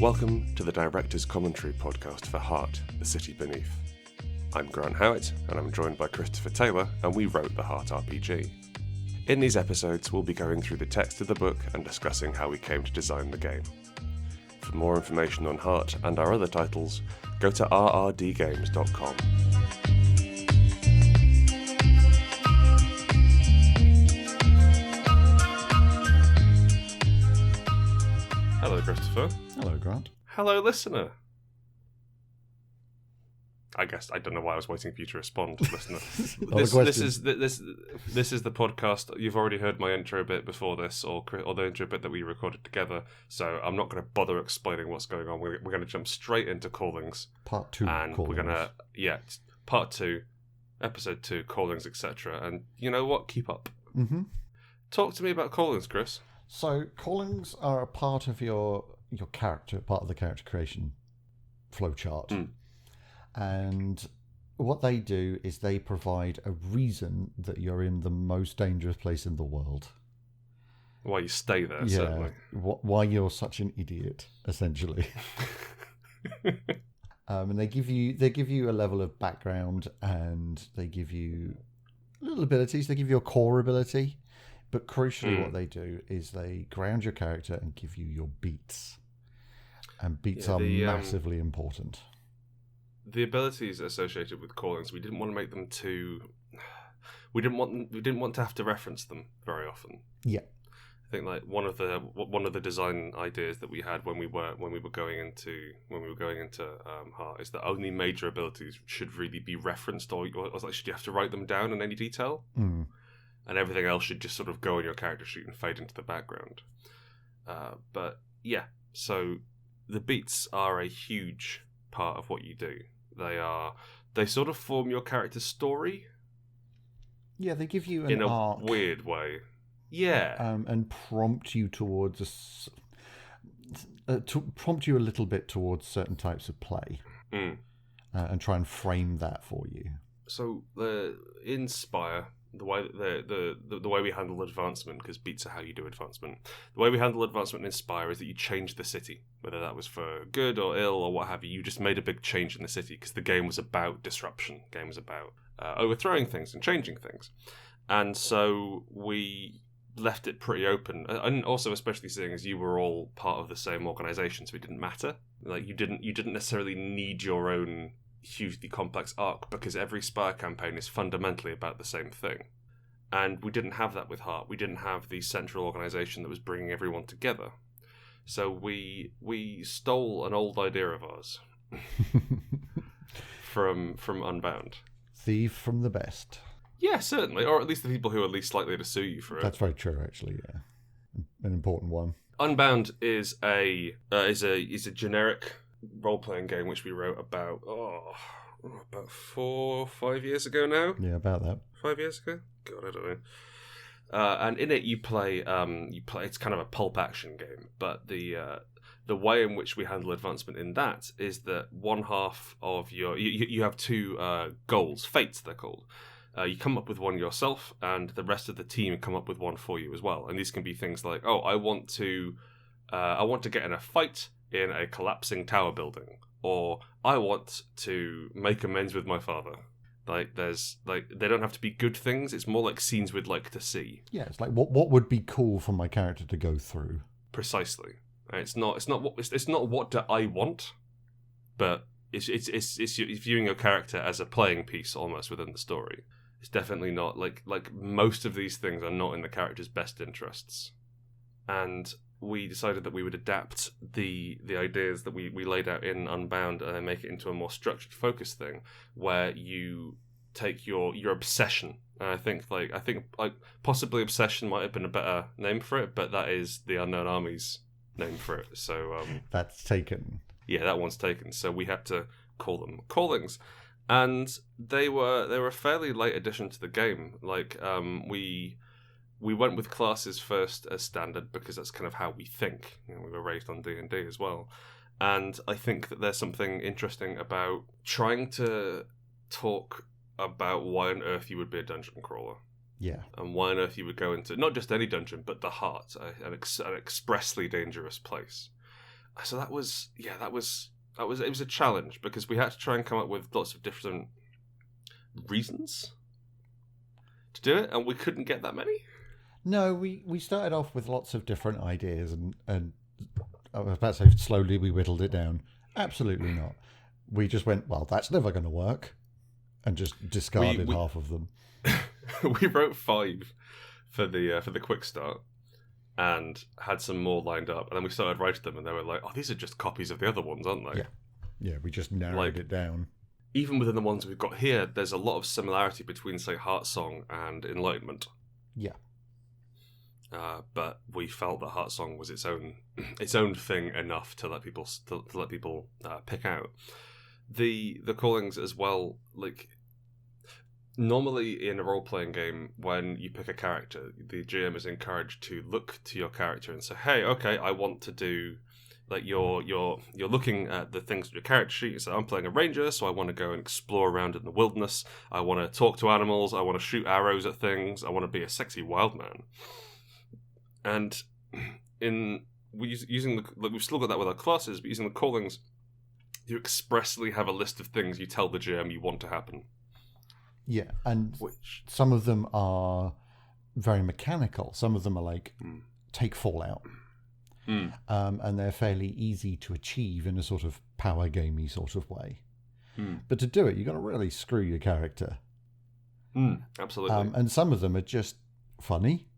Welcome to the Director's Commentary podcast for Heart, the City Beneath. I'm Grant Howitt, and I'm joined by Christopher Taylor, and we wrote the Heart RPG. In these episodes, we'll be going through the text of the book and discussing how we came to design the game. For more information on Heart and our other titles, go to rrdgames.com. Hello, Christopher. Hello, Grant. Hello, listener. I guess I don't know why I was waiting for you to respond, listener. This is the podcast. You've already heard my intro bit before this, or the intro bit that we recorded together. So I'm not going to bother explaining what's going on. We're going to jump straight into Callings, Part 2. and Callings. we're going to Part 2, Episode 2, Callings, etc. And you know what? Keep up. Mm-hmm. Talk to me about Callings, Chris. So callings are a part of your character, part of the character creation flowchart. Mm. And what they do is they provide a reason that you're in the most dangerous place in the world. Why you stay there, Yeah, certainly. why you're such an idiot, essentially. And they give you a level of background, and they give you little abilities. They give you a core ability. But crucially, what they do is they ground your character and give you your beats. And beats are massively important. The abilities associated with callings, we didn't want to make them too. We didn't want to have to reference them very often. Yeah, I think like one of the design ideas that we had when we were going into Heart is that only major abilities should really be referenced, or like should you have to write them down in any detail. Mm. And everything else should just sort of go on your character sheet and fade into the background. But yeah, so the beats are a huge part of what you do. They sort of form your character's story. Yeah, they give you in a arc, weird way. Yeah, and prompt you towards prompt you a little bit towards certain types of play, and try and frame that for you. So the Inspire. The way the way we handle advancement, because beats are how you do advancement. The way we handle advancement in Inspire is that you change the city, whether that was for good or ill or what have you. You just made a big change in the city because the game was about disruption. The game was about overthrowing things and changing things, and so we left it pretty open. And also, especially seeing as you were all part of the same organization, so it didn't matter. Like you didn't necessarily need your own hugely complex arc, because every Spire campaign is fundamentally about the same thing. And we didn't have that with Heart. We didn't have the central organisation that was bringing everyone together. So we stole an old idea of ours from Unbound. Thief from the best. Yeah, certainly. Or at least the people who are least likely to sue you for it. That's very true, actually, yeah. An important one. Unbound is a generic role-playing game which we wrote about 4 or 5 years ago now. Yeah, about that. 5 years ago? God, I don't know. And in it you play it's kind of a pulp action game, but the way in which we handle advancement in that is that one half of you have two goals, fates they're called. You come up with one yourself, and the rest of the team come up with one for you as well. And these can be things like, I want to get in a fight in a collapsing tower building, or I want to make amends with my father. Like they don't have to be good things. It's more like scenes we'd like to see. Yeah, it's like what would be cool for my character to go through. Precisely. It's not what do I want, but it's viewing your character as a playing piece almost within the story. It's definitely not like most of these things are not in the character's best interests, and we decided that we would adapt the ideas that we laid out in Unbound and then make it into a more structured, focused thing where you take your obsession. And I think possibly obsession might have been a better name for it, but that is the Unknown Army's name for it. So that's taken. Yeah, that one's taken. So we had to call them Callings, and they were a fairly late addition to the game. Like we went with classes first as standard because that's kind of how we think. You know, we were raised on D&D as well. And I think that there's something interesting about trying to talk about why on earth you would be a dungeon crawler. Yeah. And why on earth you would go into not just any dungeon, but the Heart, an expressly dangerous place. So that was it was a challenge because we had to try and come up with lots of different reasons to do it, and we couldn't get that many. No, we started off with lots of different ideas, and I was about to say slowly we whittled it down. Absolutely not. We just went, well, that's never going to work, and just discarded half of them. We wrote 5 for the quick start, and had some more lined up, and then we started writing them, and they were like, "Oh, these are just copies of the other ones, aren't they?" Yeah. We just narrowed it down. Even within the ones we've got here, there's a lot of similarity between, say, Heartsong and Enlightenment. Yeah. But we felt that Heartsong was its own thing enough to let people pick out the callings as well. Like normally in a role playing game, when you pick a character, the GM is encouraged to look to your character and say, "Hey, okay, I want to do." Like you're looking at the things on your character sheet. So I'm playing a ranger, so I want to go and explore around in the wilderness. I want to talk to animals. I want to shoot arrows at things. I want to be a sexy wild man. And we've still got that with our classes, but using the callings, you expressly have a list of things you tell the GM you want to happen. Yeah, and some of them are very mechanical. Some of them are like take Fallout. And they're fairly easy to achieve in a sort of power gamey sort of way. But to do it, you've got to really screw your character. Absolutely. And some of them are just funny,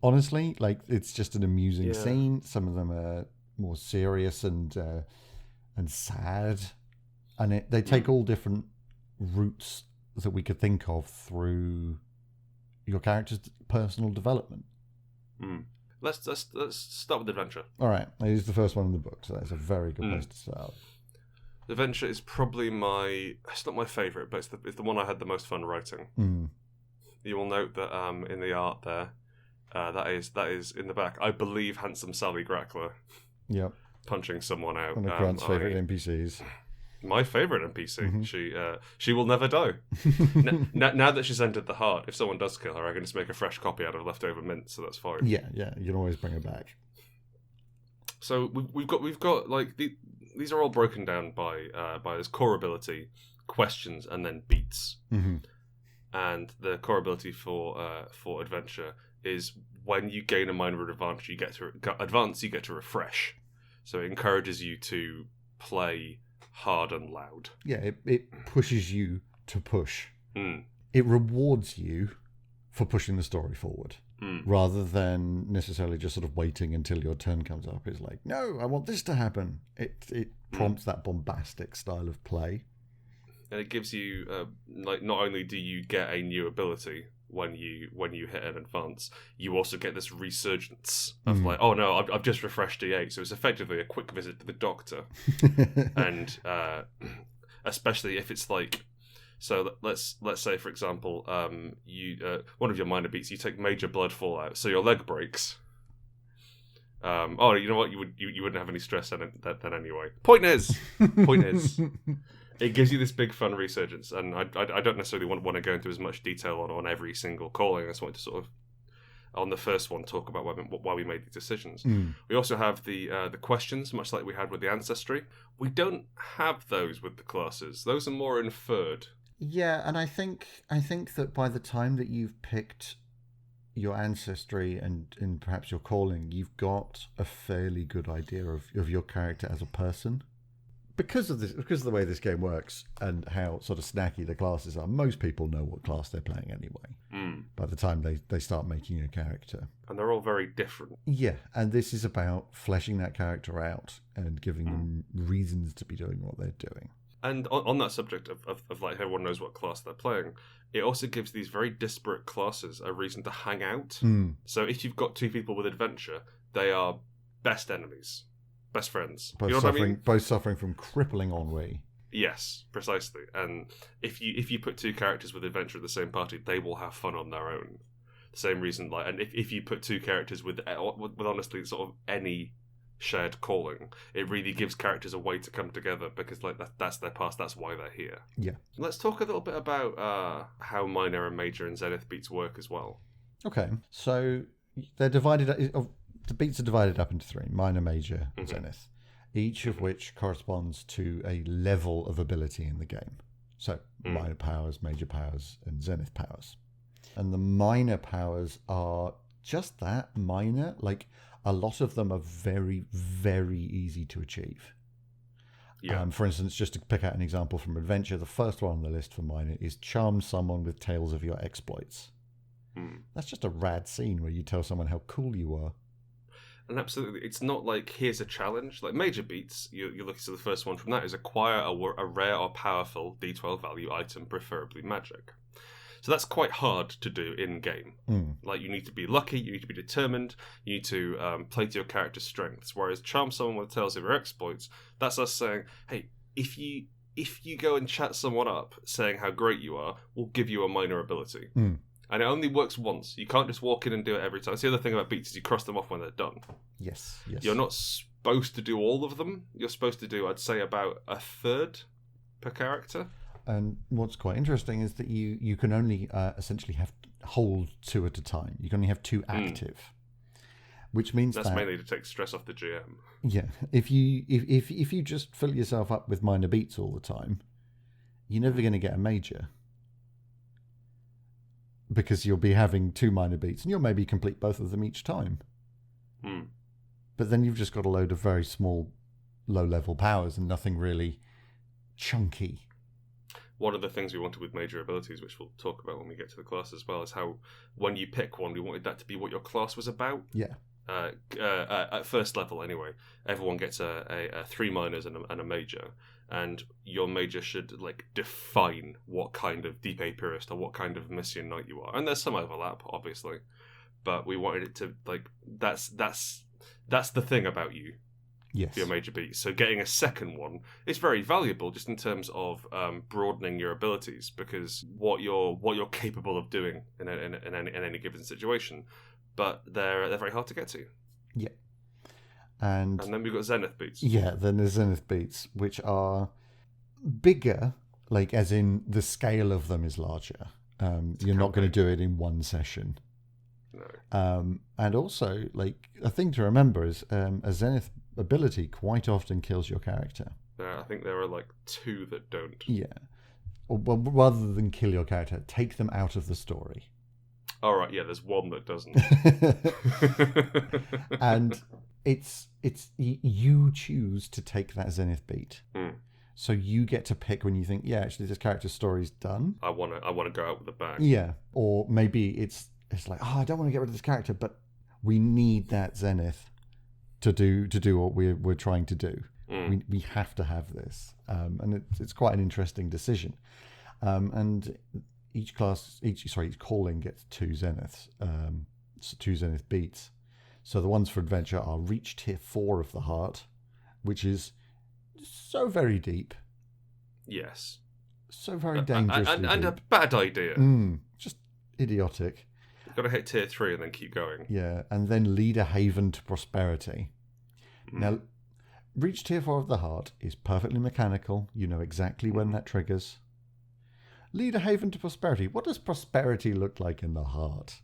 honestly. Like, it's just an amusing scene. Some of them are more serious and sad. And they take all different routes that we could think of through your character's personal development. Let's start with Adventure. All right, I used the first one in the book, so that's a very good place to start. Adventure is probably it's not my favourite, but it's the one I had the most fun writing. You will note that in the art there, that is in the back, I believe, handsome Sally Grackler. Yep. Punching someone out. One of Grant's favourite NPCs. My favourite NPC. She will never die. Now that she's entered the heart, if someone does kill her, I can just make a fresh copy out of leftover mint, so that's fine. Yeah, you can always bring her back. So we've got like these are all broken down by this core ability, questions, and then beats. And the core ability for adventure is when you gain a minor advantage, you get to refresh. So it encourages you to play hard and loud. Yeah, it pushes you to push. It rewards you for pushing the story forward, rather than necessarily just sort of waiting until your turn comes up. It's like, no, I want this to happen. It prompts that bombastic style of play. And it gives you, like, not only do you get a new ability when you hit an advance, you also get this resurgence of like, oh no, I've just refreshed D8, so it's effectively a quick visit to the doctor. And especially if it's like, so let's say for example, you one of your minor beats, you take major blood fallout, so your leg breaks. Oh, you know what? You wouldn't have any stress then anyway. Point is. It gives you this big fun resurgence, and I don't necessarily want to go into as much detail on every single calling. I just wanted to sort of, on the first one, talk about why we made these decisions. We also have the questions, much like we had with the ancestry. We don't have those with the classes. Those are more inferred. Yeah, and I think that by the time that you've picked your ancestry and perhaps your calling, you've got a fairly good idea of your character as a person. Because of the way this game works and how sort of snacky the classes are, most people know what class they're playing anyway. By the time they start making a character. And they're all very different. Yeah, and this is about fleshing that character out and giving them reasons to be doing what they're doing. And on that subject of like everyone knows what class they're playing, it also gives these very disparate classes a reason to hang out. So if you've got two people with adventure, they are best enemies. Best friends. Both suffering from crippling ennui. Yes, precisely. And if you put two characters with adventure in the same party, they will have fun on their own. The same reason, like, and if you put two characters with honestly sort of any shared calling, it really gives characters a way to come together because like that's their past, that's why they're here. Yeah. Let's talk a little bit about how minor and major and zenith beats work as well. Okay, so they're divided. The beats are divided up into three: minor, major, zenith. each of which corresponds to a level of ability in the game. So minor powers, major powers, and zenith powers. And the minor powers are just that, minor. Like, a lot of them are very, very easy to achieve. Yeah. For instance, just to pick out an example from Adventure, the first one on the list for minor is charm someone with tales of your exploits. That's just a rad scene where you tell someone how cool you are. And absolutely, it's not like, here's a challenge. Like major beats, you're looking to the first one from that is acquire a rare or powerful D12 value item, preferably magic. So that's quite hard to do in-game. Like, you need to be lucky, you need to be determined, you need to play to your character's strengths. Whereas charm someone with tales of your exploits, that's us saying, hey, if you go and chat someone up saying how great you are, we'll give you a minor ability. And it only works once. You can't just walk in and do it every time. That's the other thing about beats is you cross them off when they're done. Yes. You're not supposed to do all of them. You're supposed to do, I'd say, about a third per character. And what's quite interesting is that you can only essentially hold 2 at a time. You can only have 2 active, which means that's mainly to take stress off the GM. Yeah, if you just fill yourself up with minor beats all the time, you're never going to get a major, because you'll be having 2 minor beats and you'll maybe complete both of them each time. But then you've just got a load of very small, low-level powers and nothing really chunky. One of the things we wanted with major abilities, which we'll talk about when we get to the class as well, is how when you pick one, we wanted that to be what your class was about. Yeah. At first level, anyway, everyone gets a 3 minors and a major, and your major should like define what kind of Deep Purist or what kind of Messian Knight you are. And there's some overlap, obviously, but we wanted it to like that's the thing about you. Yes. For your major beat. So getting a second one is very valuable, just in terms of broadening your abilities, because what you're capable of doing in any given situation. But they're very hard to get to. Yeah. And then we've got Zenith beats. Yeah, then there's Zenith beats, which are bigger, like as in the scale of them is larger. You're not going to do it in one session. No. And also, like, a thing to remember is a Zenith ability quite often kills your character. I think there are like 2 that don't. Yeah. Or, well, rather than kill your character, take them out of the story. All right, yeah, there's 1 that doesn't. And it's you choose to take that Zenith beat. So you get to pick when you think, yeah, actually this character's story's done. I want to go out with a bang. Yeah. Or maybe it's like, I don't want to get rid of this character, but we need that Zenith to do what we're trying to do. We have to have this, and it's quite an interesting decision. And each calling gets 2 Zeniths, 2 Zenith beats. So the ones for Adventure are Reach Tier 4 of the Heart, which is so very deep. Yes. So very dangerously and a deep. bad idea. Just idiotic. You've got to hit Tier 3 and then keep going. Yeah, and then lead a haven to prosperity. Now, Reach Tier 4 of the Heart is perfectly mechanical. You know exactly when that triggers. Lead a haven to prosperity. What does prosperity look like in the heart?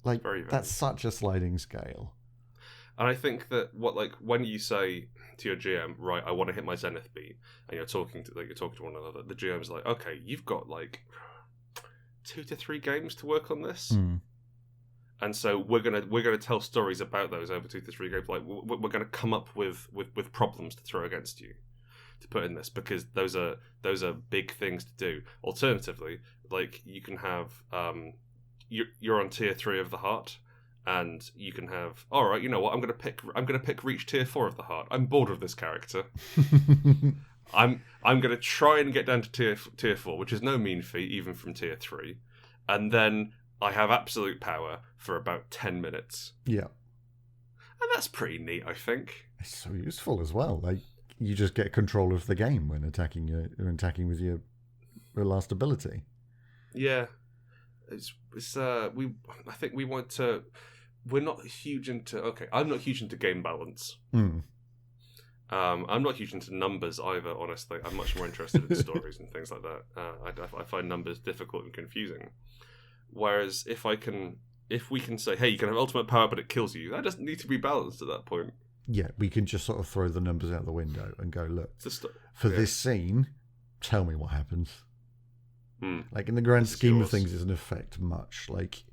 Like, that's such a sliding scale. And I think that when you say to your GM, right, I want to hit my Zenith beat, and you're talking to one another, the GM's like, okay, you've got like 2 to 3 games to work on this. And so we're gonna tell stories about those over 2 to 3 games. Like, we're gonna come up with problems to throw against you, to put in this, because those are big things to do. Alternatively, like, you can have you're on Tier 3 of the Heart, and you can have, all right, you know what, I'm gonna pick Reach Tier 4 of the Heart. I'm bored of this character. I'm gonna try and get down to Tier 4, which is no mean feat, even from Tier 3, and then I have absolute power for about 10 minutes. Yeah. And that's pretty neat, I think. It's so useful as well. Like, you just get control of the game when attacking with your last ability. Yeah. I think we want to... We're not huge into... Okay, I'm not huge into game balance. I'm not huge into numbers either, honestly. I'm much more interested in stories and things like that. I find numbers difficult and confusing. Whereas if we can say, hey, you can have ultimate power, but it kills you, that doesn't need to be balanced at that point. yeah, we can just sort of throw the numbers out the window and go, look, for yeah. this scene, tell me what happens. Hmm. Like, in the grand This is scheme yours. of things, it doesn't affect much. Like,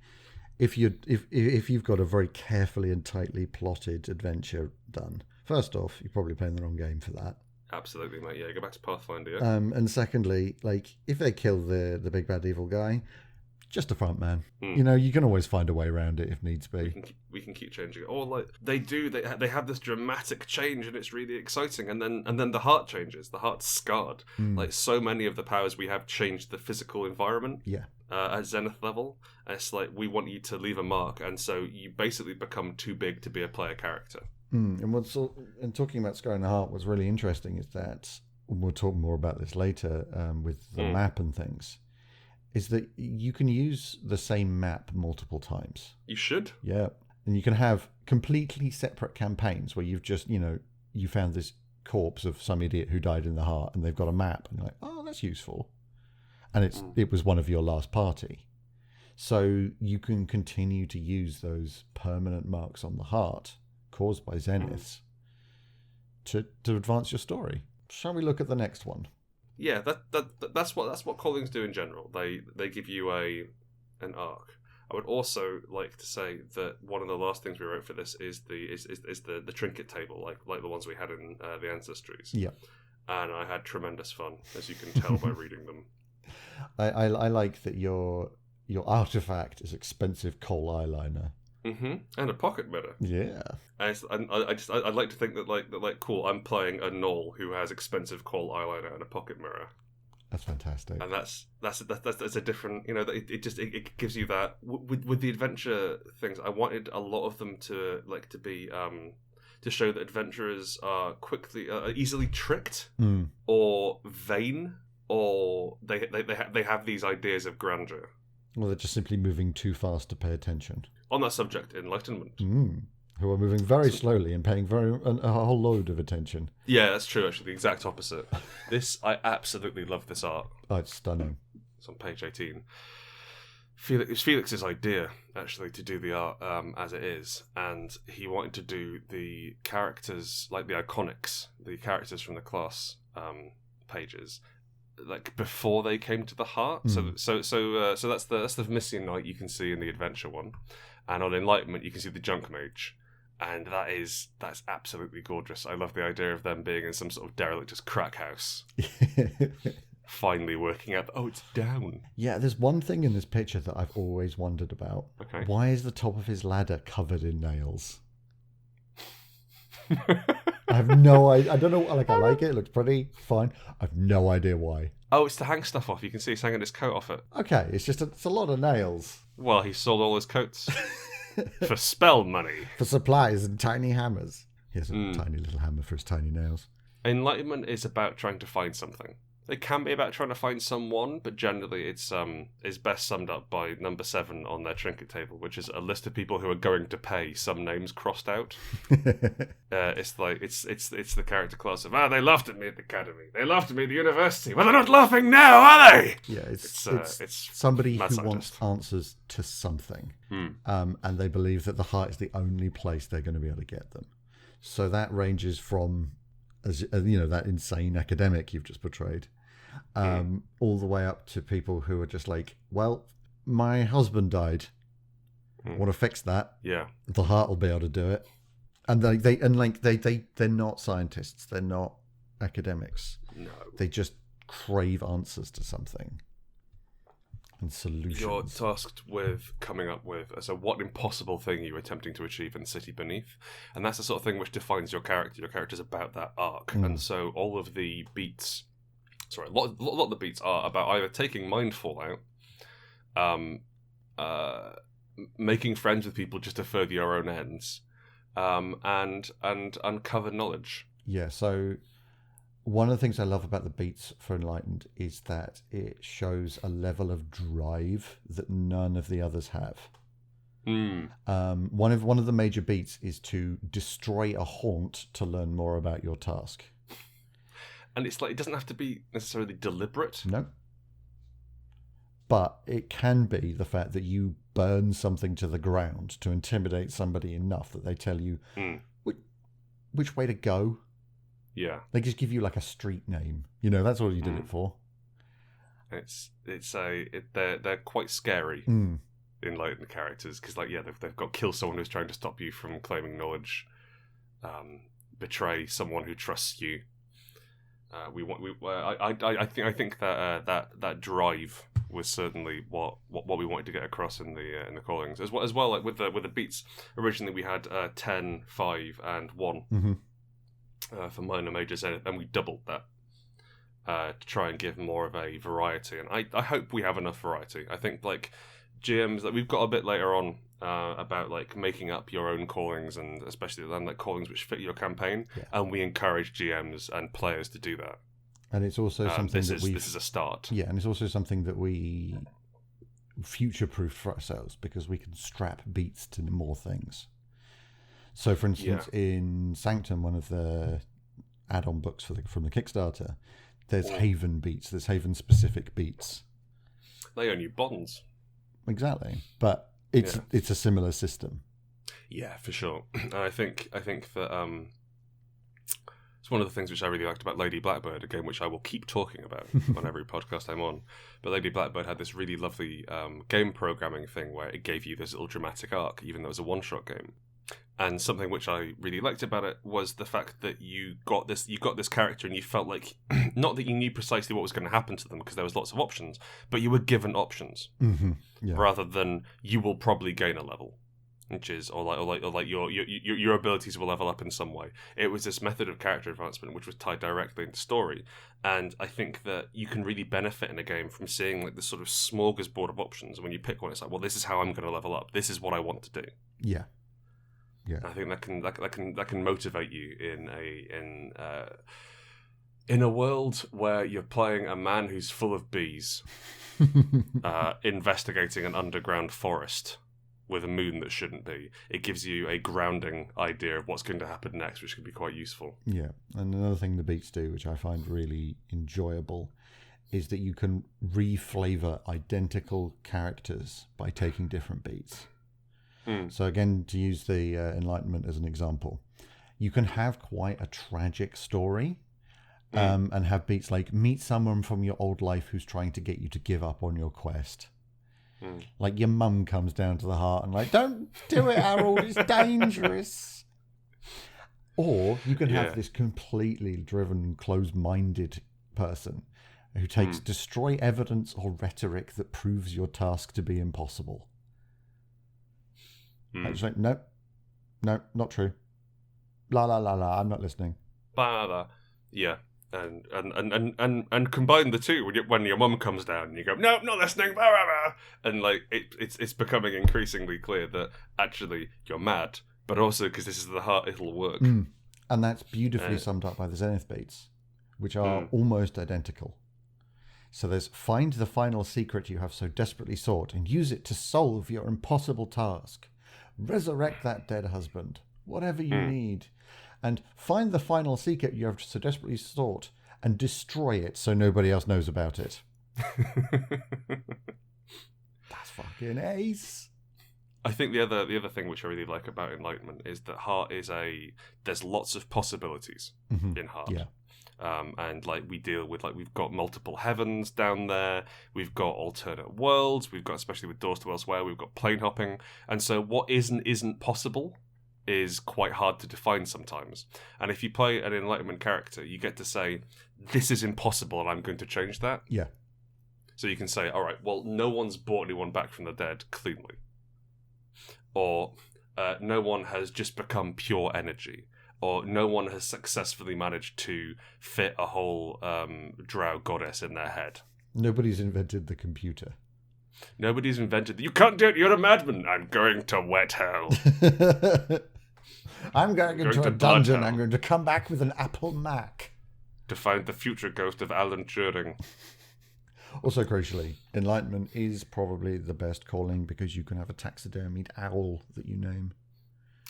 if you've got a very carefully and tightly plotted adventure done, first off, you're probably playing the wrong game for that. Absolutely, mate. Yeah, go back to Pathfinder. Yeah. And secondly, like, if they kill the big bad evil guy, just a front man. Hmm. You know, you can always find a way around it if needs be. We can keep changing it. Or like they have this dramatic change and it's really exciting, and then the heart changes. The heart's scarred. Like so many of the powers we have changed the physical environment. Yeah. At Zenith level, and it's like we want you to leave a mark, and so you basically become too big to be a player character. And talking about scarring the heart, what's really interesting is that, and we'll talk more about this later with the map and things, is that you can use the same map multiple times. You should. Yeah. And you can have completely separate campaigns where you've just, you found this corpse of some idiot who died in the heart and they've got a map and you're like, oh, that's useful. And it was one of your last party. So you can continue to use those permanent marks on the heart caused by Zeniths to advance your story. Shall we look at the next one? Yeah, that's what callings do in general. They give you an arc. I would also like to say that one of the last things we wrote for this is the trinket table, like the ones we had in the Ancestries. Yeah, and I had tremendous fun, as you can tell by reading them. I like that your artifact is expensive coal eyeliner. Mm-hmm. And a pocket mirror. Yeah. I'd like to think that cool. I'm playing a gnoll who has expensive coal eyeliner and a pocket mirror. That's fantastic. And that's a different, it gives you that with the adventure things. I wanted a lot of them to be to show that adventurers are easily tricked or vain, or they have these ideas of grandeur. Well, they're just simply moving too fast to pay attention. On that subject, Enlightenment. Who are moving very slowly and paying a whole load of attention. Yeah, that's true, actually. The exact opposite. I absolutely love this art. Oh, it's stunning. It's on page 18. It was Felix's idea, actually, to do the art as it is. And he wanted to do the characters, like the iconics, the characters from the class pages, like before they came to the heart. So that's the Missing Knight you can see in the adventure one. And on Enlightenment, you can see the Junk Mage. And that's absolutely gorgeous. I love the idea of them being in some sort of derelict crack house. Finally working out, it's down. Yeah, there's one thing in this picture that I've always wondered about. Okay. Why is the top of his ladder covered in nails? I have no idea. I don't know. Like, I like it. It looks pretty. Fine. I have no idea why. Oh, it's to hang stuff off. You can see he's hanging his coat off it. Okay, it's a lot of nails. Well, he sold all his coats for spell money. For supplies and tiny hammers. He has a tiny little hammer for his tiny nails. Enlightenment is about trying to find something. It can be about trying to find someone, but generally it's best summed up by number 7 on their trinket table, which is a list of people who are going to pay, some names crossed out. It's the character class of they laughed at me at the academy, they laughed at me at the university. Well, they're not laughing now, are they? Yeah, it's somebody who scientist. wants answers to something, and they believe that the heart is the only place they're going to be able to get them. So that ranges from, as you know, that insane academic you've just portrayed, all the way up to people who are just like, well, my husband died. I want to fix that. Yeah, the heart will be able to do it. And they're not scientists. They're not academics. No, they just crave answers to something and solutions. You're tasked with coming up with what impossible thing you're attempting to achieve in the city beneath, and that's the sort of thing which defines your character. Your character's about that arc, and so all of the beats, a lot of the beats are about either taking Mindfall out, making friends with people just to further your own ends, and uncover knowledge. Yeah. So one of the things I love about the beats for Enlightened is that it shows a level of drive that none of the others have. One of the major beats is to destroy a haunt to learn more about your task. And it's like, it doesn't have to be necessarily deliberate. No. But it can be the fact that you burn something to the ground to intimidate somebody enough that they tell you, which way to go. Yeah. They just give you like a street name. You know, that's all you did it for. They're quite scary. Enlightened characters, because they've got kill someone who's trying to stop you from claiming knowledge, betray someone who trusts you. I think that drive was certainly what we wanted to get across in the callings as well. Like with the beats, originally we had 10, 5, and 1 for minor, major, zenith, and we doubled that to try and give more of a variety. And I hope we have enough variety. I think like GMs that we've got a bit later on about like making up your own callings, and especially then like callings which fit your campaign, and we encourage GMs and players to do that. And it's also something this is a start. Yeah, and it's also something that we future-proofed for ourselves, because we can strap beats to more things. So, for instance, in Sanctum, one of the add-on books from the Kickstarter, there's Haven beats. There's Haven-specific beats. They own you bonds. Exactly, but it's a similar system. Yeah, for sure. And I think that it's one of the things which I really liked about Lady Blackbird, a game which I will keep talking about on every podcast I'm on. But Lady Blackbird had this really lovely game programming thing where it gave you this little dramatic arc, even though it was a one-shot game. And something which I really liked about it was the fact that you got this character, and you felt like not that you knew precisely what was going to happen to them, because there was lots of options, but you were given options rather than you will probably gain a level, which is or like your abilities will level up in some way. It was this method of character advancement which was tied directly into story, and I think that you can really benefit in a game from seeing like this sort of smorgasbord of options. And when you pick one, it's like, well, this is how I'm going to level up. This is what I want to do. Yeah. Yeah, I think that can motivate you in a world where you're playing a man who's full of bees, investigating an underground forest with a moon that shouldn't be. It gives you a grounding idea of what's going to happen next, which can be quite useful. Yeah, and another thing the beats do, which I find really enjoyable, is that you can re-flavor identical characters by taking different beats. So again, to use the Enlightenment as an example, you can have quite a tragic story and have beats like meet someone from your old life who's trying to get you to give up on your quest. Like your mum comes down to the heart and like, don't do it, Harold, it's dangerous. Or you can have this completely driven, closed-minded person who takes destroy evidence or rhetoric that proves your task to be impossible. It's like, no, not true. La la la la. I'm not listening. Blah, blah, blah. Yeah, and combine the two when your mum comes down and you go, no, not listening. Blah, blah, blah. And like it's becoming increasingly clear that actually you're mad, but also because this is the heart, it'll work. And that's beautifully summed up by the Zenith beats, which are almost identical. So there's find the final secret you have so desperately sought and use it to solve your impossible task. Resurrect that dead husband, whatever you need, and find the final secret you have so desperately sought and destroy it so nobody else knows about it. That's fucking ace. I think the other thing which I really like about Enlightenment is that Heart is there's lots of possibilities in Heart. Yeah. And like we deal with like we've got multiple heavens down there, we've got alternate worlds, we've got, especially with Doors to Elsewhere, we've got plane hopping, and so what isn't possible is quite hard to define sometimes. And if you play an Enlightenment character, you get to say, this is impossible and I'm going to change that. Yeah. So you can say, all right, well, no one's brought anyone back from the dead cleanly, or no one has just become pure energy, or no one has successfully managed to fit a whole drow goddess in their head. Nobody's invented the computer. Nobody's invented... You can't do it, you're a madman. I'm going to wet hell. I'm going into a dungeon. I'm going to come back with an Apple Mac. To find the future ghost of Alan Turing. Also, crucially, Enlightenment is probably the best calling because you can have a taxidermied owl that you name.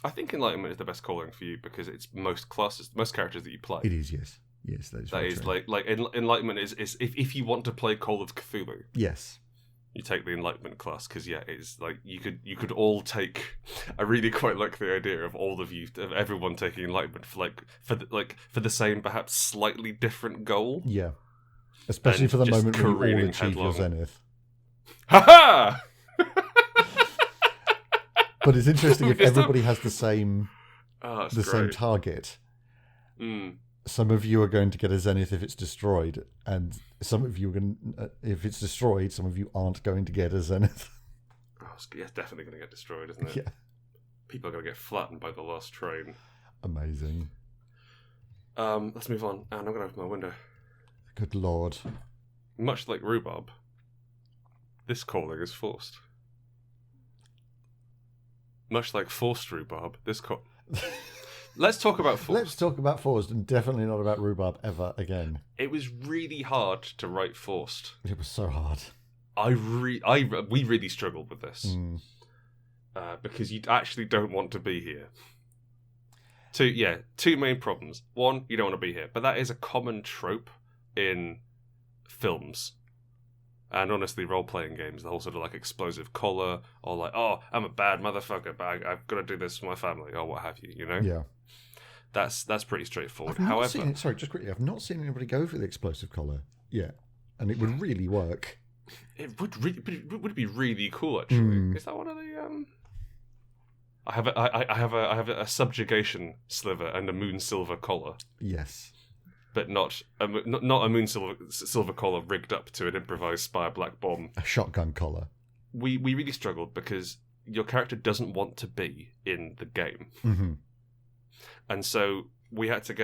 I think Enlightenment is the best calling for you because it's most classes, most characters that you play. It is, yes. Yes, that is true. Like Enlightenment is if you want to play Call of Cthulhu. Yes. You take the Enlightenment class because it's like you could all take. I really quite like the idea of everyone taking Enlightenment for the same, perhaps slightly different goal. Yeah. Especially And for the just moment when you all careening achieve your headlong. zenith. Ha But it's interesting if Because everybody has the same that's same great. target. Mm. Some of you are going to get a zenith if it's destroyed, and some of you are going if it's destroyed, some of you aren't going to get a zenith. Oh, it's definitely going to get destroyed, isn't it? Yeah. People are going to get flattened by the last train. Amazing. Let's move on, and I'm going to open my window. Good lord. Much like rhubarb, this calling is forced. Much like forced rhubarb, Let's talk about forced. Let's talk about forced, and definitely not about rhubarb ever again. It was really hard to write forced. It was so hard. We really struggled with this because you actually don't want to be here. Two main problems. One, you don't want to be here, but that is a common trope in films. And honestly, role-playing games, the whole sort of like explosive collar, or like, oh, I'm a bad motherfucker, but I've got to do this for my family, or what have you, you know? Yeah. That's pretty straightforward. I've not However, seen it, sorry, just quickly, I've not seen anybody go for the explosive collar yet, and it would really work. it would be really cool, actually. Is that one of the I have a subjugation sliver and a moon silver collar. Yes. But not a moon silver collar rigged up to an improvised Spire Black Bomb. A shotgun collar. We really struggled because your character doesn't want to be in the game, and so we had to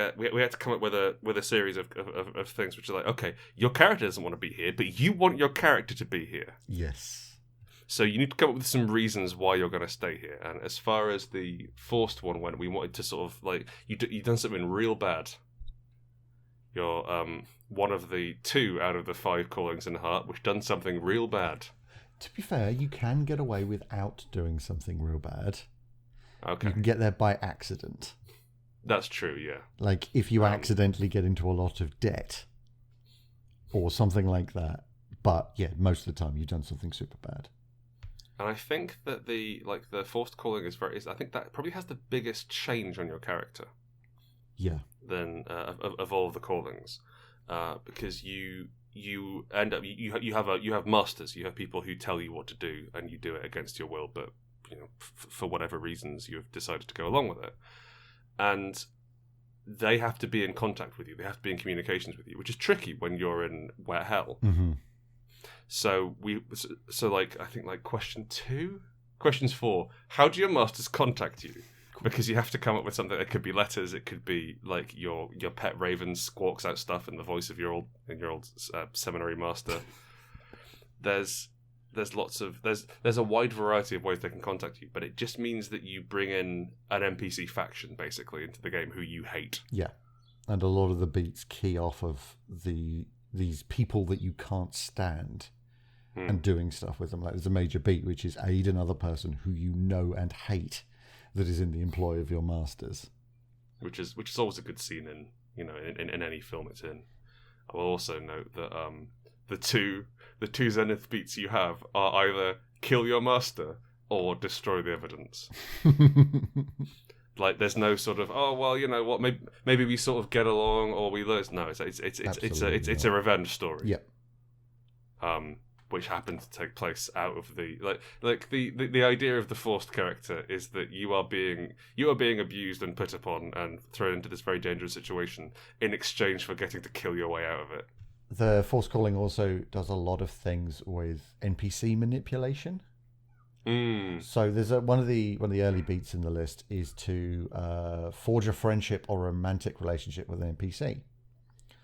come up with a series of things which are like, okay, your character doesn't want to be here, but you want your character to be here. Yes. So you need to come up with some reasons why you're going to stay here. And as far as the forced one went, we wanted to sort of like you've done something real bad. You're one of the 2 out of the 5 callings in Heart, which done something real bad. To be fair, you can get away without doing something real bad. Okay. You can get there by accident. That's true, yeah. Like if you accidentally get into a lot of debt or something like that. But yeah, most of the time you've done something super bad. And I think that the forced calling I think that probably has the biggest change on your character. Yeah. Than of all of the callings, because you end up you have masters, you have people who tell you what to do, and you do it against your will, but for whatever reasons you've decided to go along with it, and they have to be in contact with you, they have to be in communications with you, which is tricky when you're in wet hell. So I think like questions 4: how do your masters contact you? Because you have to come up with something. It could be letters. It could be like your pet raven squawks out stuff in the voice of your old seminary master. There's a wide variety of ways they can contact you, but it just means that you bring in an NPC faction basically into the game who you hate. Yeah, and a lot of the beats key off of these people that you can't stand and doing stuff with them. Like there's a major beat which is aid another person who you know and hate that is in the employ of your masters, which is always a good scene in any film it's in. I will also note that the two zenith beats you have are either kill your master or destroy the evidence. Like there's no sort of what, maybe we sort of get along or we lose. No, it's a revenge story. Yeah. Which happened to take place out of the idea of the forced character is that you are being abused and put upon and thrown into this very dangerous situation in exchange for getting to kill your way out of it. The forced calling also does a lot of things with NPC manipulation. So there's one of the early beats in the list is to forge a friendship or romantic relationship with an NPC,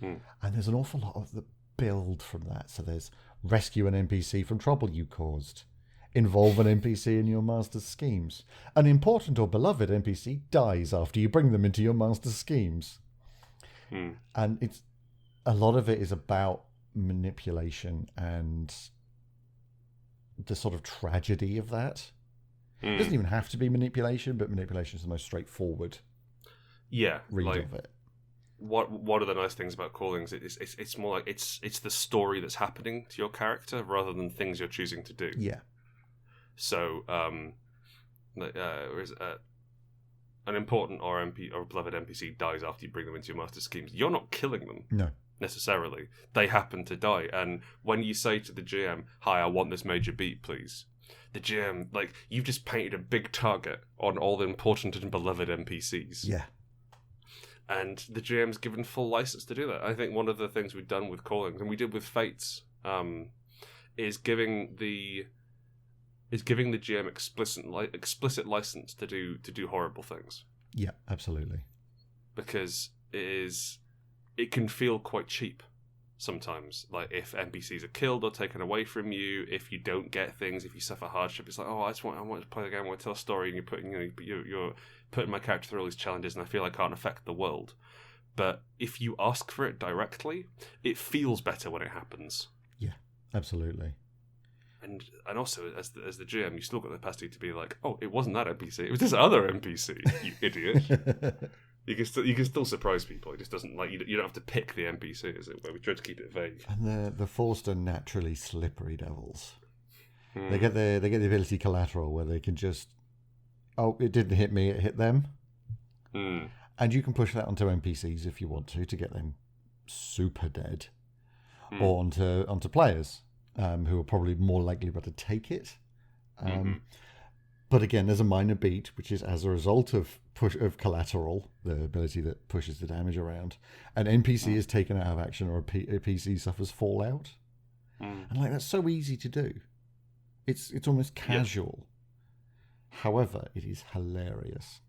and there's an awful lot of the build from that. So there's rescue an NPC from trouble you caused, involve an NPC in your master's schemes. An important or beloved NPC dies after you bring them into your master's schemes. And it's a lot of it is about manipulation and the sort of tragedy of that. It doesn't even have to be manipulation, but manipulation is the most straightforward read of it. one of the nice things about callings is it's more like it's the story that's happening to your character rather than things you're choosing to do. Yeah. So, an important or beloved NPC dies after you bring them into your master schemes. You're not killing them. No. Necessarily. They happen to die. And when you say to the GM, "Hi, I want this major beat, please," the GM, like, you've just painted a big target on all the important and beloved NPCs. Yeah. And the GM's given full license to do that. I think one of the things we've done with callings, and we did with Fates, is giving the GM explicit license to do horrible things. Yeah, absolutely. Because it can feel quite cheap sometimes. Like, if NPCs are killed or taken away from you, if you don't get things, if you suffer hardship, it's like, oh, I want to play the game, I want to tell a story, and you're putting my character through all these challenges, and I feel I can't affect the world. But if you ask for it directly, it feels better when it happens. Yeah, absolutely. And also, as the GM, you still got the capacity to be like, oh, it wasn't that NPC, it was this other NPC, you idiot. You can still surprise people. It just doesn't, like, you don't have to pick the NPC, is it? Where we try to keep it vague. And the Forced are naturally slippery devils. They get the ability Collateral, where they can just, oh, it didn't hit me, it hit them. And you can push that onto NPCs if you want to get them super dead, or onto players who are probably more likely to take it. But again, there's a minor beat, which is as a result of Collateral, the ability that pushes the damage around. An NPC is taken out of action, or a PC suffers fallout. And like, that's so easy to do. It's almost casual. Yeah. However, it is hilarious.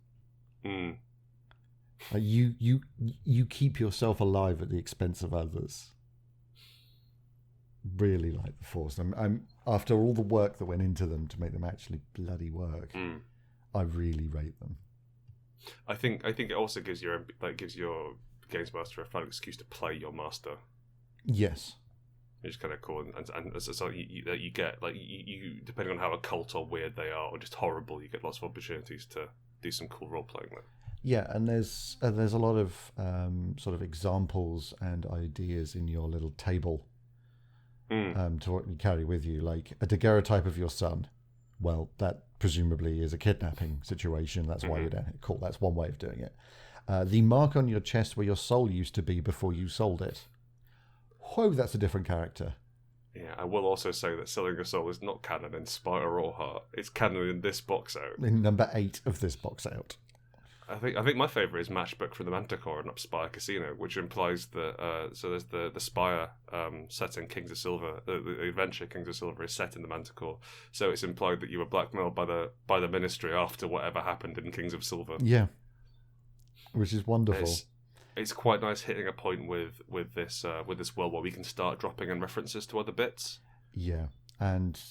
You keep yourself alive at the expense of others. Really like the Force. I'm after all the work that went into them to make them actually bloody work. I really rate them. I think it also gives your games master a fun excuse to play your master. Yes, it's kind of cool, and so you get, like, you depending on how occult or weird they are, or just horrible, you get lots of opportunities to do some cool role playing there. Yeah, and there's a lot of sort of examples and ideas in your little table. To what you carry with you, like a daguerreotype of your son. Well, that presumably is a kidnapping situation. That's why you're down here. Cool, that's one way of doing it. The mark on your chest where your soul used to be before you sold it. Whoa, that's a different character. Yeah, I will also say that selling your soul is not canon in Spire or Heart. It's canon in this box out. In number 8 of this box out. I think my favourite is Matchbook from the Manticore and Spire Casino, which implies that so there's the Spire set in Kings of Silver. The adventure Kings of Silver is set in the Manticore, so it's implied that you were blackmailed by the Ministry after whatever happened in Kings of Silver. Yeah, which is wonderful. It's quite nice hitting a point with this world where we can start dropping in references to other bits. Yeah, and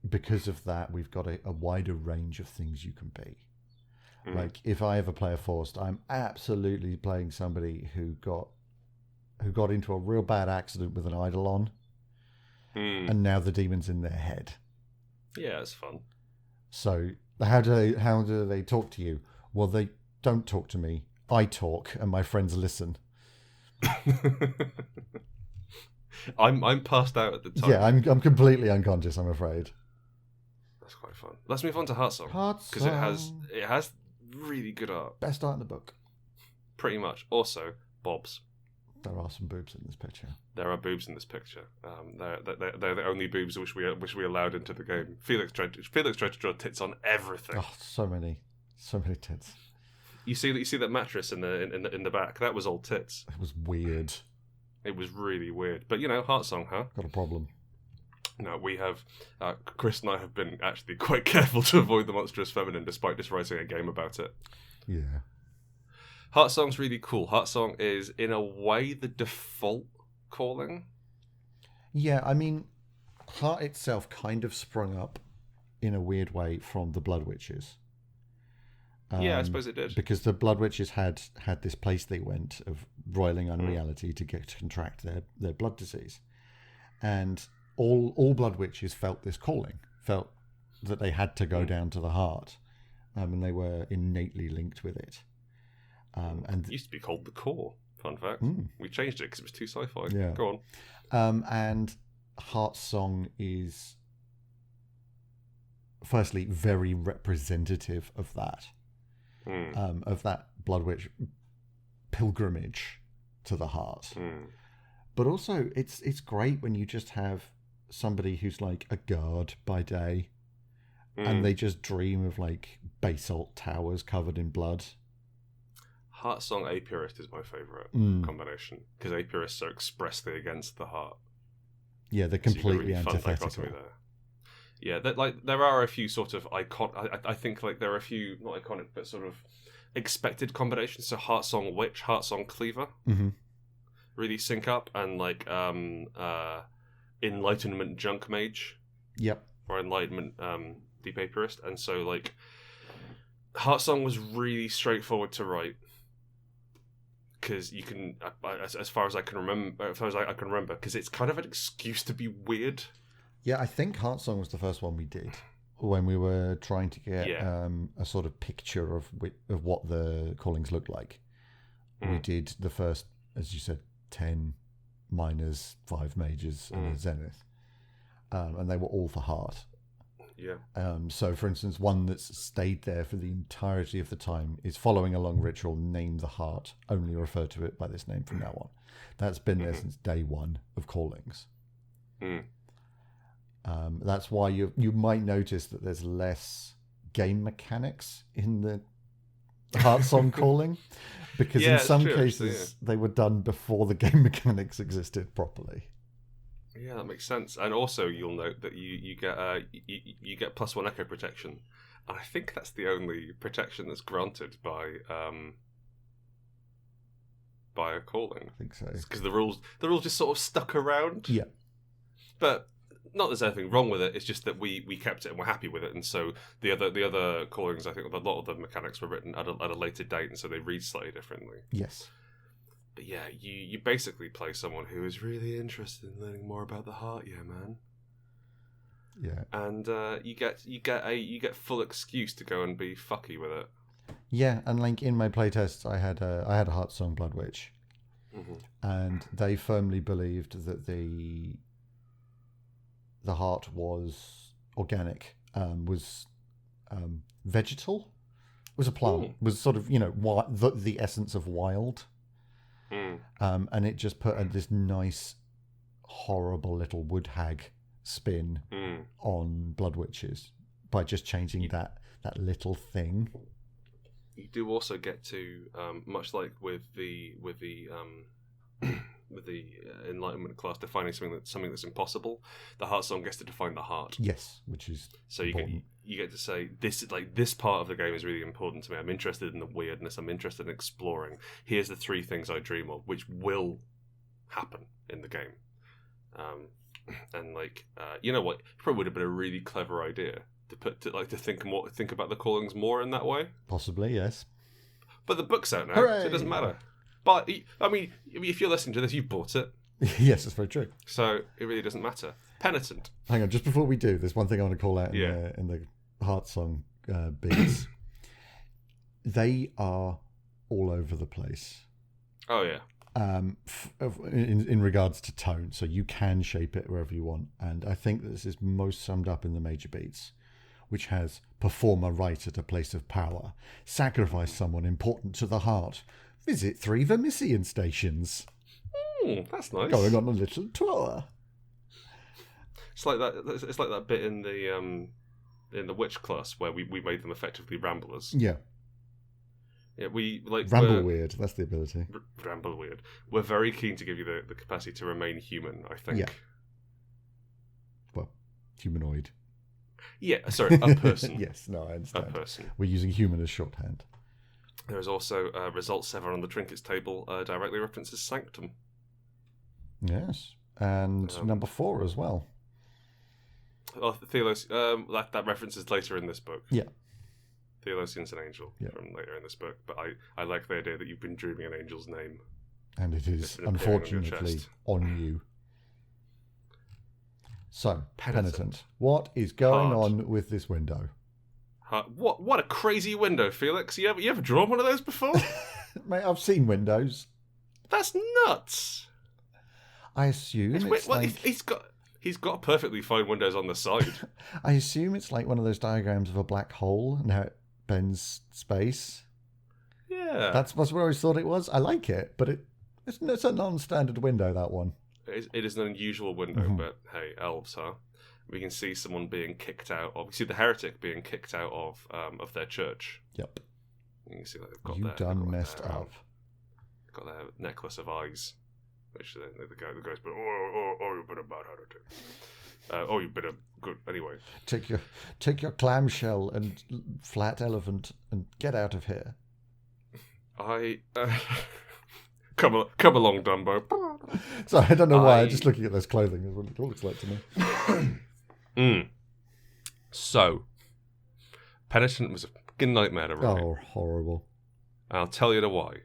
because of that, we've got a wider range of things you can be. Like, if I ever play a Forced, I'm absolutely playing somebody who got into a real bad accident with an Eidolon, and now the demon's in their head. Yeah, it's fun. So how do they talk to you? Well, they don't talk to me. I talk, and my friends listen. I'm passed out at the time. Yeah, I'm completely unconscious, I'm afraid. That's quite fun. Let's move on to Heartsong. Because it has really good art. Best art in the book. Pretty much. Also, Bobs. There are some boobs in this picture. There are boobs in this picture. They're the only boobs which we allowed into the game. Felix tried to draw tits on everything. Oh, so many tits. You see that mattress in the back. That was all tits. It was weird. It was really weird. But Heartsong, huh? Got a problem. No, we have. Chris and I have been actually quite careful to avoid the monstrous feminine, despite just writing a game about it. Yeah. Heartsong's really cool. Heartsong is, in a way, the default calling. Yeah, I mean, Heart itself kind of sprung up in a weird way from the Blood Witches. Yeah, I suppose it did. Because the Blood Witches had this place they went of roiling unreality to contract their blood disease. And all Blood Witches felt this calling, felt that they had to go down to the heart, and they were innately linked with it. And it used to be called the Core, Fun fact. We changed it because it was too sci-fi. Yeah. Go on. And Heart Song is, firstly, very representative of that. Of that Blood Witch pilgrimage to the heart. But also, it's great when you just have somebody who's like a guard by day, and they just dream of like basalt towers covered in blood. Heart Song Apiarist is my favourite combination, because Apiarists are expressly against the heart. Yeah, they're completely antithetical. Yeah, there are a few sort of I think like there are a few not iconic but sort of expected combinations. So Heart Song Witch, Heart Song Cleaver, really sync up, and like Enlightenment Junk Mage, or Enlightenment Deep Apiarist, and so like Heart Song was really straightforward to write. Because you can, as far as I can remember, because it's kind of an excuse to be weird. Yeah, I think Heart Song was the first one we did when we were trying to get a sort of picture of what the callings looked like. We did the first, as you said, 10 minors, 5 mages, and a zenith, and they were all for heart. Yeah. So, for instance, one that's stayed there for the entirety of the time is Following Along Ritual, Name the Heart, only refer to it by this name from now on. That's been there since day one of callings. That's why you might notice that there's less game mechanics in the Heart Song calling, because in some cases they were done before the game mechanics existed properly. Yeah, that makes sense. And also, you'll note that you get +1 echo protection, and I think that's the only protection that's granted by a calling. I think so. Because the rules just sort of stuck around. Yeah, but not there's anything wrong with it. It's just that we kept it and we're happy with it. And so the other callings, I think a lot of the mechanics were written at a later date, and so they read slightly differently. Yes. But yeah, you basically play someone who is really interested in learning more about the heart, man. Yeah. And you get full excuse to go and be fucky with it. Yeah, and like in my playtests, I had a Heart Song Blood Witch, and they firmly believed that the heart was organic, was vegetal, was a plant, was sort of the essence of wild. And it just put this nice, horrible little wood hag spin on Blood Witches by just changing that little thing. You do also get to, much like with the Enlightenment class defining something that's impossible, the Heart Song gets to define the heart. Yes, which is so you get to say this part of the game is really important to me. I'm interested in the weirdness. I'm interested in exploring. Here's the 3 things I dream of, which will happen in the game. And you know what? It probably would have been a really clever idea to think about the callings more in that way. Possibly, yes. But the book's out now, Hooray! So it doesn't matter. But I mean, if you're listening to this, you've bought it. Yes, that's very true. So it really doesn't matter. Penitent. Hang on, just before we do, there's one thing I want to call out in the Heart Song beats. They are all over the place. Oh yeah. In regards to tone, so you can shape it wherever you want, and I think this is most summed up in the major beats, which has perform a rite at a place of power, sacrifice someone important to the heart, visit 3 Vermissian stations. That's nice. Going on a little tour. It's like that. It's like that bit in the witch class where we made them effectively ramblers. Yeah. Yeah, we like ramble weird. That's the ability. Ramble weird. We're very keen to give you the capacity to remain human, I think. Yeah. Well, humanoid. Yeah, sorry, a person. Yes, no, I understand. A person. We're using human as shorthand. There is also result 7 on the trinkets table, directly references Sanctum. Yes, and number 4 as well. Oh, Thelos. That references later in this book. Yeah. Theolosian's an angel from later in this book, but I like the idea that you've been dreaming an angel's name. And it is, unfortunately, on you. So, Penitent. What is going on with this window? What a crazy window, Felix. You ever drawn one of those before? Mate, I've seen windows. That's nuts. I assume it's well, like he's got perfectly fine windows on the side. I assume it's like one of those diagrams of a black hole and how it bends space. Yeah, That's what I always thought it was. I like it, but it's a non-standard window, that one. it is an unusual window, but hey, elves, huh? We can see someone being kicked out, or we see the heretic being kicked out of their church. Yep. You can see that they've got You done messed their, up. got their necklace of eyes, which the guy's but you've been a bad heretic. You been a good anyway. Take your clamshell and flat elephant and get out of here. Come along, Dumbo. So I don't know why. Just looking at this clothing is what it looks like to me. So, Penitent was a fucking nightmare to write. Oh, horrible! I'll tell you why.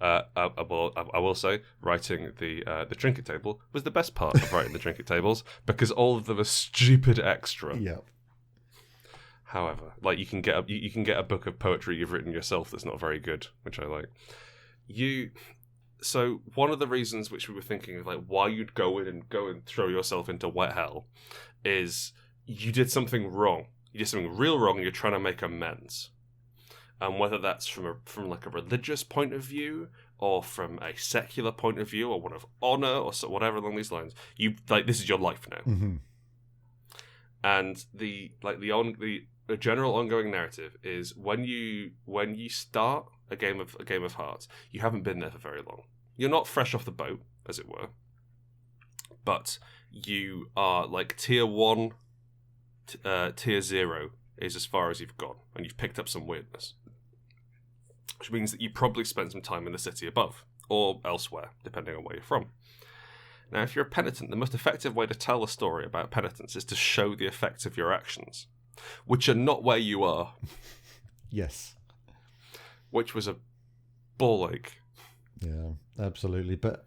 I will say writing the trinket table was the best part of writing the trinket tables because all of them are stupid extra. Yeah. However, like you can get a book of poetry you've written yourself that's not very good, which I like. So one of the reasons which we were thinking of, like, why you'd go and throw yourself into wet hell is you did something wrong. You did something real wrong and you're trying to make amends. And whether that's from like a religious point of view or from a secular point of view or one of honor or whatever along these lines, you like this is your life now. Mm-hmm. And the general ongoing narrative is when you start a game of Hearts, you haven't been there for very long. You're not fresh off the boat, as it were, but you are like tier 1, tier 0 is as far as you've gone, and you've picked up some weirdness, which means that you probably spent some time in the city above or elsewhere, depending on where you're from. Now, if you're a penitent, the most effective way to tell a story about penitence is to show the effects of your actions, which are not where you are. Yes. Which was a ball ache. Yeah, absolutely. But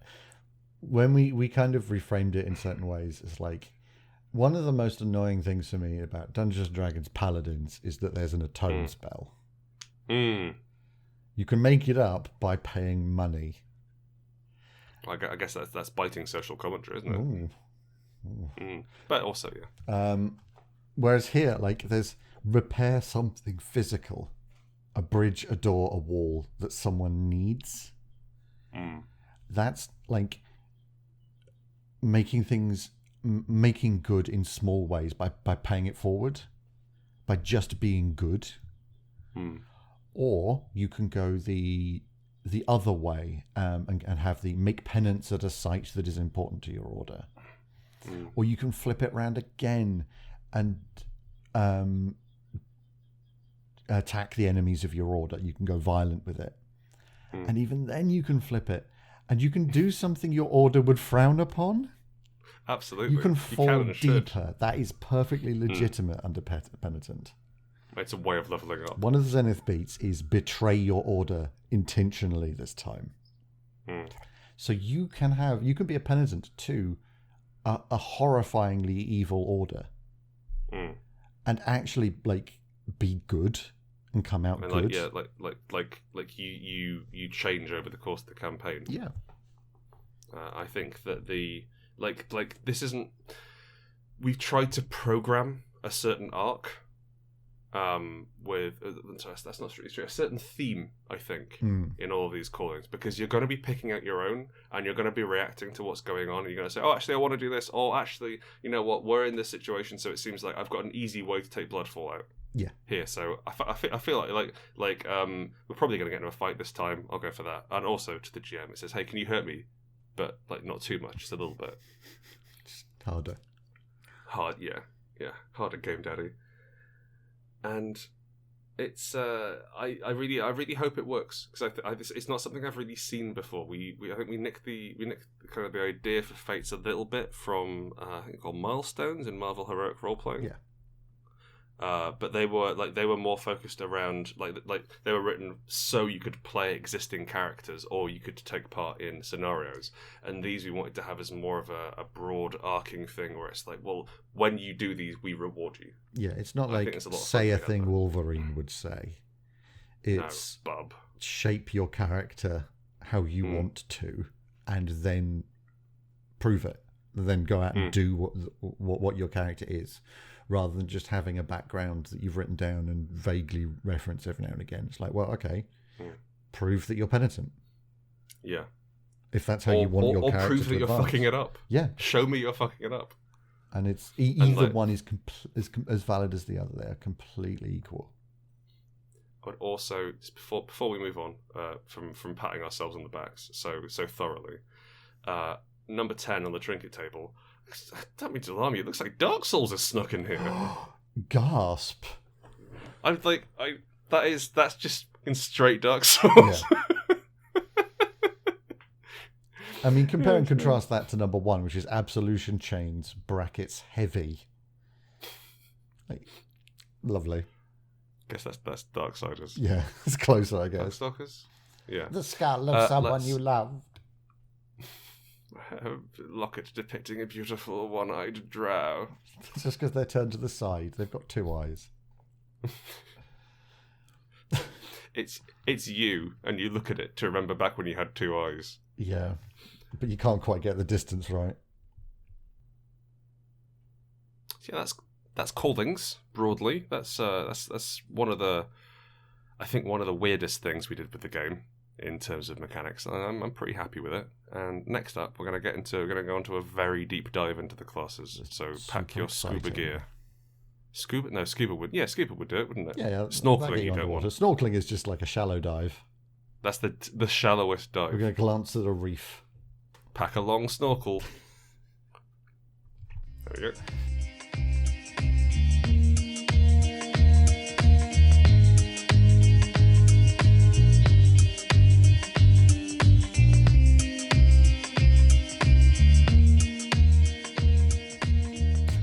when we kind of reframed it in certain ways, it's like one of the most annoying things for me about Dungeons & Dragons Paladins is that there's an atone spell. You can make it up by paying money. I guess that's biting social commentary, isn't it? Ooh. But also, yeah. Whereas here, like, there's repair something physical. A bridge, a door, a wall that someone needs. That's like making things, making good in small ways by paying it forward, by just being good. Or you can go the other way and have the make penance at a site that is important to your order. Or you can flip it around again and attack the enemies of your order. You can go violent with it. And even then you can flip it. And you can do something your order would frown upon. Absolutely. You can fall deeper. That is perfectly legitimate under Penitent. It's a way of leveling up. One of the Zenith beats is betray your order intentionally this time. So you can be a penitent to a horrifyingly evil order. And actually like be good and come out good. Like you change over the course of the campaign. Yeah. I think that this isn't. We've tried to program a certain arc, with that's not really true. A certain theme, I think, in all of these callings, because you're going to be picking out your own, and you're going to be reacting to what's going on, and you're going to say, "Oh, actually, I want to do this," or "Actually, you know what? We're in this situation, so it seems like I've got an easy way to take Bloodfall out." Yeah. Here, so I feel like we're probably going to get into a fight this time. I'll go for that, and also to the GM, it says, "Hey, can you hurt me? But like not too much, just a little bit." Just harder. Yeah, harder, Game Daddy. And it's I really hope it works, because it's not something I've really seen before. I think we nicked kind of the idea for Fates a little bit from I think called Milestones in Marvel Heroic Roleplaying. Yeah. But they were more focused around like they were written so you could play existing characters or you could take part in scenarios. And these we wanted to have as more of a broad arcing thing where it's like, well, when you do these, we reward you. Yeah, it's not like say a thing Wolverine would say. It's no, bub. Shape your character how you want to, and then prove it. Then go out and do what your character is, rather than just having a background that you've written down and vaguely reference every now and again. It's like, well, okay, prove that you're penitent. Yeah. If that's how you want your character to prove that you're advance. fucking it up. Yeah. Show me you're fucking it up. And it's either one is as valid as the other. They're completely equal. I would also, just before we move on from patting ourselves on the backs so thoroughly, number 10 on the trinket table. I don't mean to alarm you. It looks like Dark Souls is snuck in here. Gasp! I'm like, that's just in straight Dark Souls. Yeah. I mean, compare and contrast that to number 1, which is Absolution Chains brackets heavy. Like, lovely. Guess that's Darksiders. Yeah, it's closer, I guess. Darkstalkers? Yeah. The skull of someone you loved. Locket depicting a beautiful one-eyed drow. It's just because they're turned to the side. They've got 2 eyes. It's you, and you look at it to remember back when you had 2 eyes. Yeah, but you can't quite get the distance right. Yeah, that's Callings broadly. That's one of the, I think one of the weirdest things we did with the game in terms of mechanics. I'm pretty happy with it. And next up, we're going to go into a very deep dive into the classes. So pack your scuba gear. Scuba would do it, wouldn't it? Yeah. Snorkeling you don't want. Snorkeling is just like a shallow dive. That's the shallowest dive. We're going to glance at a reef. Pack a long snorkel. There we go.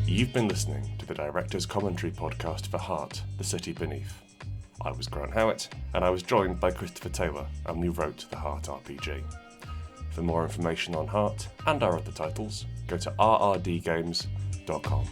You've been listening to the Director's Commentary podcast for Heart, The City Beneath. I was Grant Howitt, and I was joined by Christopher Taylor, and we wrote the Heart RPG. For more information on Heart and our other titles, go to rrdgames.com.